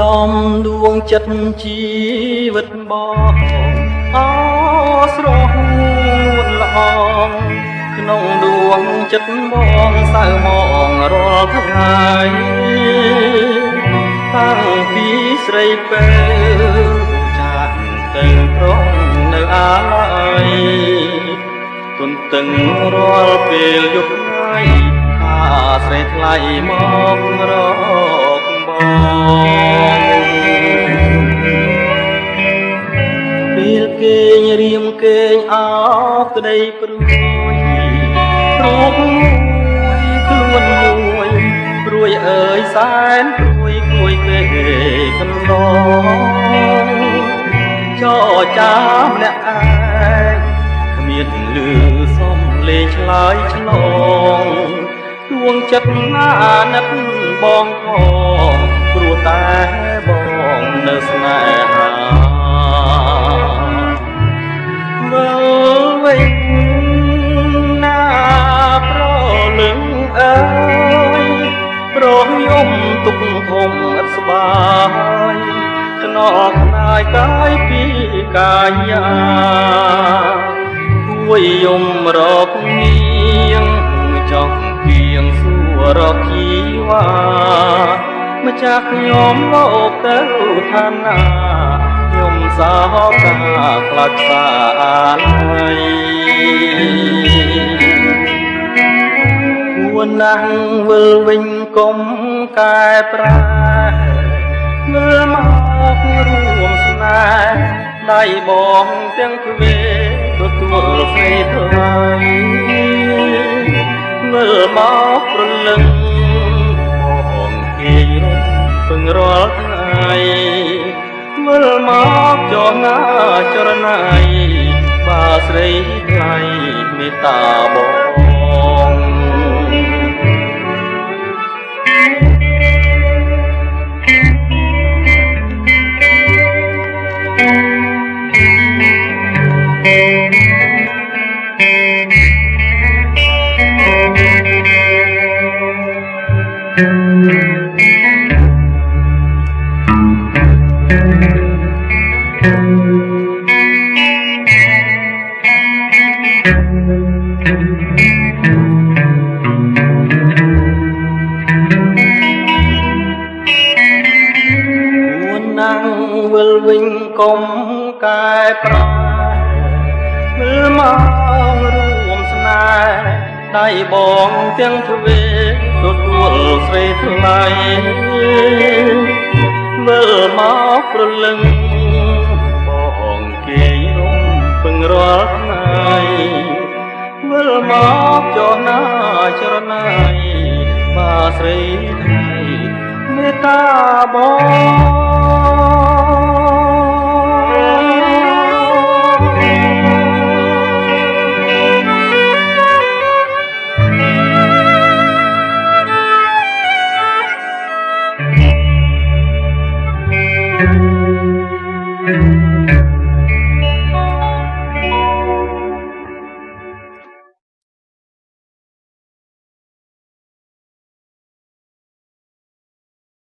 ដំដួងចិត្តជីវិតបងអស្រស់នួនល្អក្នុងដួងចិត្តបងសៅមករាល់ថ្ងៃតាំងពីស្រីពេលចាស់ទៅប្រុងនៅអាឡ័យទន្ទឹងរាល់ពេលយប់ថ្ងៃអាស្រីថ្លៃមករកបងពេលគេងរៀមគេងអោក្ដីព្រួយរូបមួយខ្លួនមួយព្រួយអើយសែនព្រួយព្រួយពេកកន្លងចោចាំអ្នកឯងគ្មានលឺសំលេងឆ្លើយឆ្លងដួងចិត្តណាណិតបងផងព្រោះតែបងនៅស្នេហាមើលវិញណាប្រលឹងអើយប្រងយំទុកធំឥតស្បាយខ្នល់ខ្នាយកាយពីកាយាជួយយំរកនាងចង់គៀងសួររកជីវ៉ាម្ចាស់ខ្ញុំលោកទៅឋានណាខ្ញុំសោកការខ្លាចខ្លាយគួរណាស់វិលវិញកុំកែប្រែមើលមករួមស្នេហ៍ដៃបងទាំងទ្វេទទួលស្រីថ្លៃមើលមកប្រលឹងបងគេរំពឹងរាល់ថ្ងៃមើលមកចរណាចរណៃបាស្រីថ្លៃមេត្តាបងវិលវិញកុំកែប្រែមើលមករួមស្នេហ៍ដៃបងទាំងទ្វេទទួលស្រីថ្លៃមើលមកប្រលឹងបងគេរំពឹងរាល់ថ្ងៃមើលមកចរណាចរណៃបាស្រីថ្លៃមេត្តាបងThank you.